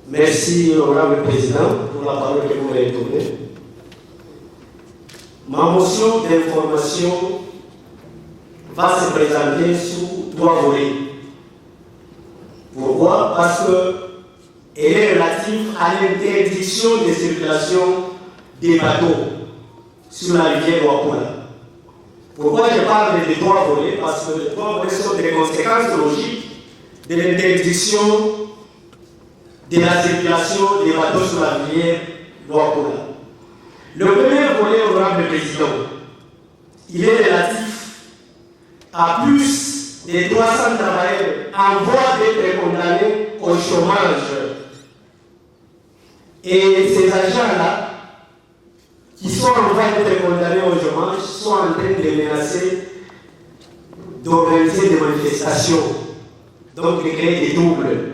Merci, honorable président, pour la parole que vous m'avez donnée. Ma motion d'information va se présenter sous 3 volets. Pourquoi? Parce qu'elle est relative à l'interdiction de circulation des bateaux sur la rivière Ouakoula. Pourquoi je parle de 3 volets? Parce que les 3 volets sont des conséquences logiques de l'interdiction de la circulation des bateaux sur la rivière Ouakoula. Le premier volet, honorable président, il est relatif à plus de 300 travailleurs en voie d'être condamnés au chômage. Et ces agents-là, qui sont en voie d'être condamnés au chômage, sont en train de menacer d'organiser des manifestations, donc de créer des doubles.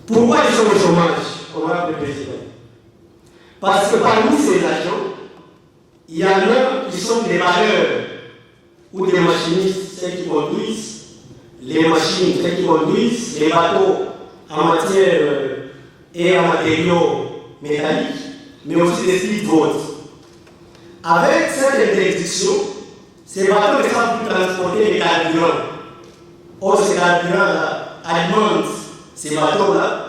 Pourquoi ils sont au chômage, honorable président? Parce que parmi ces agents, il y en a qui sont des valeurs ou des machinistes, ceux qui conduisent les machines, ceux qui conduisent les bateaux en matière et en matériaux métalliques, mais aussi des speedboats. Avec cette interdiction, ces bateaux ne savent plus transporter les carburants. Or, ces carburants alimentent ces bateaux-là.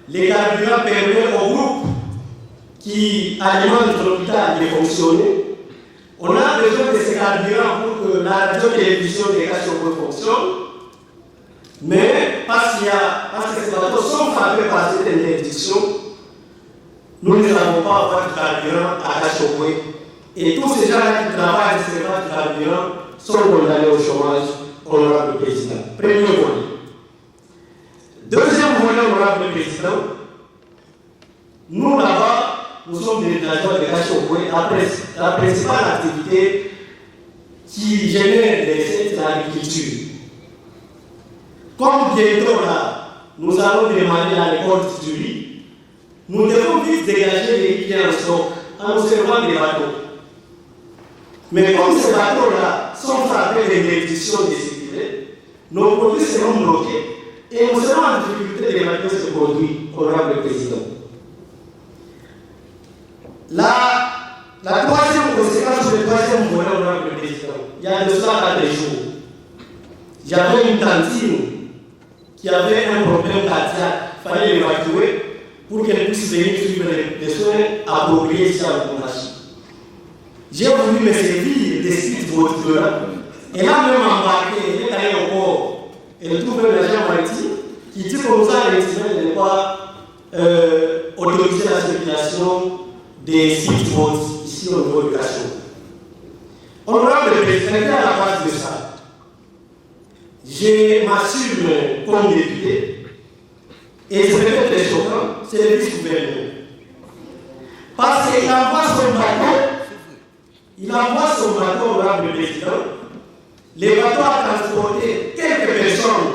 Les carburants permettent au groupe qui alimente l'hôpital de fonctionner. On a besoin de ces carburants pour que la radio-télévision des Cachobwe fonctionne. Mais parce que ces bateaux sont frappés par cette interdiction, nous ne savons pas avoir du carburant à Cachobwe. Et tous ces gens-là qui travaillent sur ces carburants sont condamnés au chômage, honorable président. Premier volet. Deuxième volet, honorable président, nous là-bas, nous sommes des villageois de Cachobwe. La principale activité qui génère des recettes, c'est l'agriculture. Comme bientôt là, nous allons demander la récolte du riz, nous devons vite dégager les riz en stock en nous servant des bateaux. Mais comme ces bateaux-là sont frappés d'interdiction de circuler, nos produits seront bloqués et nous serons en difficulté de maintenir ces produits, honorable président. La troisième conséquence, le troisième volet, honorable président, il y a de cela 4 jours. J'avais une cantine qui avait un problème cardiaque, il fallait l'évacuer pour qu'elle puisse venir suivre les soins appropriés ici à Lukumbashi. J'ai voulu me servir des speedboats. Elle a même embarqué, elle est allée au port. Elle trouve un agent maritime qui dit qu'on nous a estimé de ne pas autoriser la circulation des speedboats ici au niveau du Cachot. Honorable président, à la base de ça, je m'assume comme député, et c'est peut-être très choquant, c'est le vice-gouverneur. Parce qu'il envoie son bateau, honorable président, les bateaux à transporter quelques personnes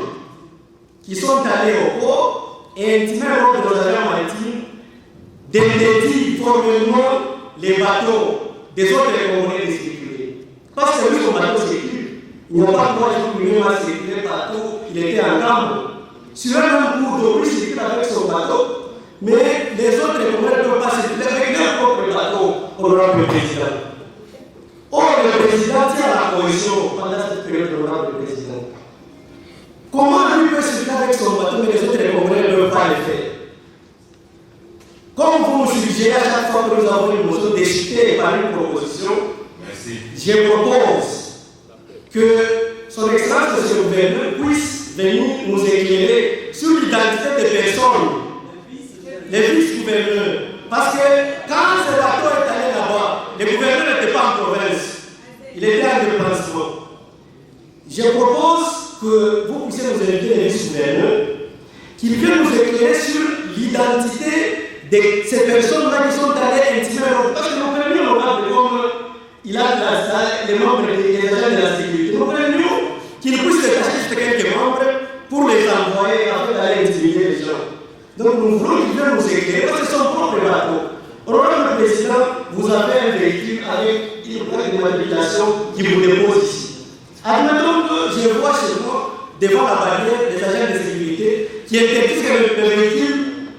qui sont allées au port et intimer l'ordre de nos agents maritimes d'interdire formellement les bateaux des autres Congolais de circuler. Parce que lui, son bateau circule. Il n'a pas 3 jours lui-même à circuler partout, il était en camp. Sur un même cours d'eau, lui circule avec son bateau, mais les autres Congolais ne peuvent pas circuler avec leur propre bateau, honorable président. Or, le président tient la cohésion pendant cette période, honorable président. Comment lui peut circuler avec son bateau, mais les autres Congolais ne peuvent pas le faire? Comme vous me suggérez à chaque fois que nous avons une motion déchirée par une proposition, je propose que son excellence de ce gouverneur puisse venir nous éclairer sur l'identité des personnes, les vice-gouverneurs. Parce que quand ce bateau est allé là-bas, le gouverneur n'était pas en province, il était en déplacement. Je propose que vous puissiez nous inviter les vice-gouverneurs, qu'ils viennent nous éclairer sur l'identité de ces personnes-là qui sont allées intimer l'ordre. Parce que nous prenions l'honorable comme il a les membres des agents de la sécurité. Nous prenions qu'ils puissent détacher quelques membres pour les envoyer afin d'aller intimider les gens. Donc nous voulons qu'ils viennent nous éclairer parce que c'est son propre bateau. Honorable président, vous avez un véhicule avec une plaque de manipulation qui vous dépose ici. Admettons que je vois chez moi, devant la barrière, des agents de sécurité qui interdisent que le véhicule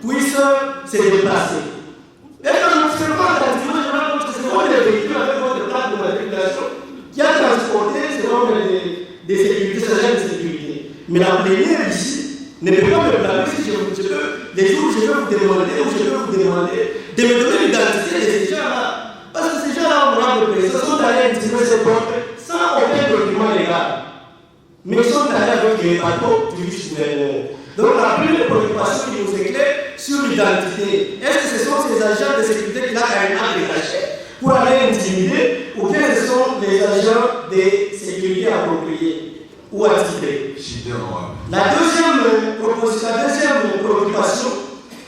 puisse se déplacer. Et quand je observe la dimanche, je me rends compte que c'est vraiment des véhicules avec votre plaque de matriculation qui a transporté selon des sécurités, ces agents de sécurité. Mais la plénière ici ne peut pas me blâmer si les jours où je vais vous demander, de me donner l'identité de ces gens-là. Parce que ces gens-là, honorable président, sont allés intégrer ces portes sans aucun document légal. Mais ils sont allés avec les bateaux du vice-gouverneur. Donc la première préoccupation qui nous éclaire sur l'identité, est-ce que ce sont ces agents de sécurité qui l'ont carrément détaché pour aller intimider, ou bien ce sont les agents de sécurité appropriés ou attitrés? La deuxième préoccupation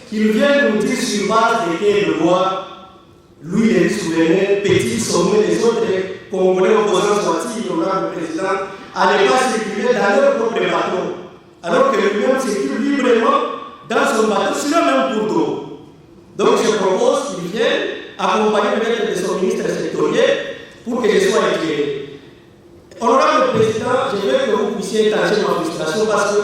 qu'il vient nous dire sur base de quelle loi, lui, le vice-gouverneur, petit sommet des autres Congolais opposants sortis, l'honorable président, à ne pas circuler dans leur propre bateau, alors que lui-même circule librement dans son bateau sur le même cours d'eau. Donc je propose qu'il vienne accompagner le maître de son ministre sectoriel pour que je sois éclairé. Honorable président, je veux que vous puissiez étager ma frustration parce que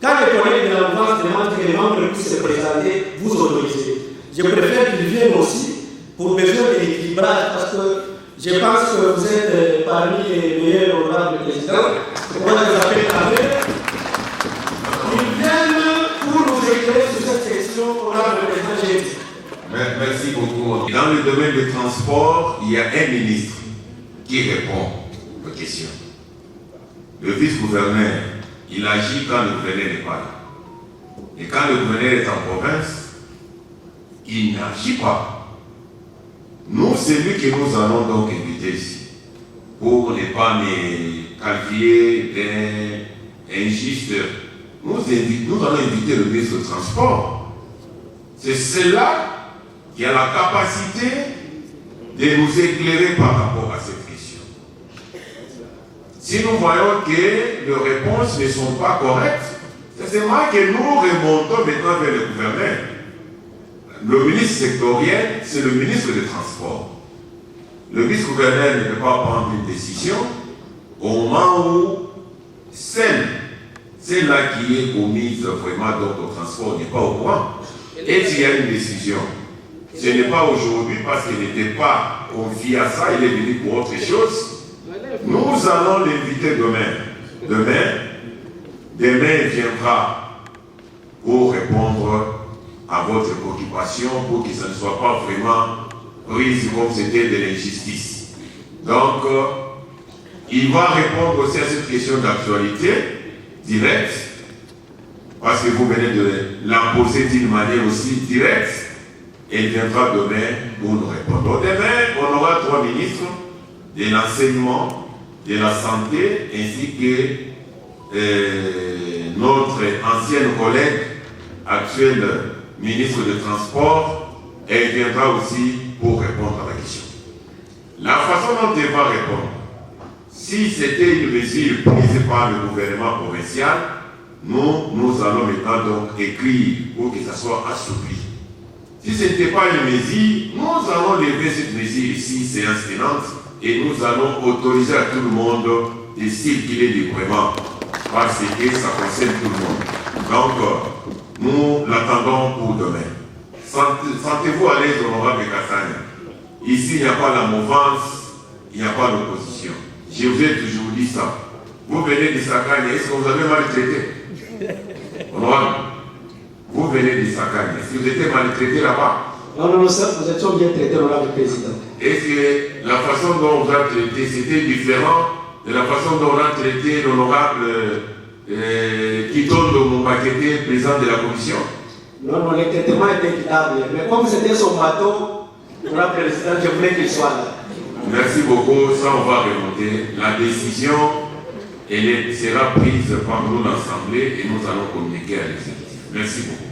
quand les collègues de la mouvance demandent que les membres puissent se présenter, vous autorisez. Je préfère qu'ils viennent aussi pour besoin de l'équilibrage parce que je pense que vous êtes parmi les meilleurs honorables présidents. Moi, je vous appelle à eux. Ils viennent pour nous éclairer sur cette question, honorable président. Merci beaucoup. Dans le domaine du transport, il y a un ministre qui répond aux questions. Le vice-gouverneur, il agit quand le gouverneur n'est pas là. Et quand le gouverneur est en province, il n'agit pas. Nous, c'est lui que nous allons donc inviter ici, pour ne pas me qualifier d'injuste. Nous allons inviter le ministre du Transport. C'est cela qui a la capacité de nous éclairer par rapport à cette question. Si nous voyons que les réponses ne sont pas correctes, c'est vrai que nous remontons maintenant vers le gouverneur. Le ministre sectoriel, c'est le ministre des Transports. Le vice-gouverneur ne peut pas prendre une décision au moment où celle-là qui est commise vraiment donc au transport n'est pas au courant. Et s'il y a une décision, ce n'est pas aujourd'hui parce qu'il n'était pas confié à ça, il est venu pour autre chose. Nous allons l'inviter demain. Demain, il viendra pour répondre à votre préoccupation pour que ça ne soit pas vraiment prise comme c'était de l'injustice. Donc, il va répondre aussi à cette question d'actualité directe, parce que vous venez de la poser d'une manière aussi directe, et il viendra demain pour nous répondre. Donc, demain, on aura 3 ministres de l'enseignement, de la santé, ainsi que notre ancienne collègue actuelle ministre des Transports, elle viendra aussi pour répondre à la question. La façon dont elle va répondre, si c'était une mesure prise par le gouvernement provincial, nous allons maintenant donc écrire pour que ça soit assoupli. Si ce n'était pas une mesure, nous allons lever cette mesure ici, séance tenante, et nous allons autoriser à tout le monde de circuler librement, parce que ça concerne tout le monde. Donc, nous l'attendons pour demain. Sentez-vous à l'aise, honorable Kassania. Ici, il n'y a pas la mouvance, il n'y a pas l'opposition. Je vous ai toujours dit ça. Vous venez de Sakane, est-ce que vous avez maltraité? Honorable, vous venez de Sakane, est-ce que vous étiez maltraité là-bas? Non, ça, vous étiez bien traité, honorable président. Est-ce que la façon dont on vous a traité, c'était différent de la façon dont on a traité l'honorable Kitondo Moumakete, président de la commission? Non, le traitement était équitable. Mais comme c'était son bateau, honorable président, je voulais qu'il soit là. Merci beaucoup. Ça, on va remonter. La décision, elle sera prise par nous, l'Assemblée, et nous allons communiquer à l'exécutif. Merci beaucoup.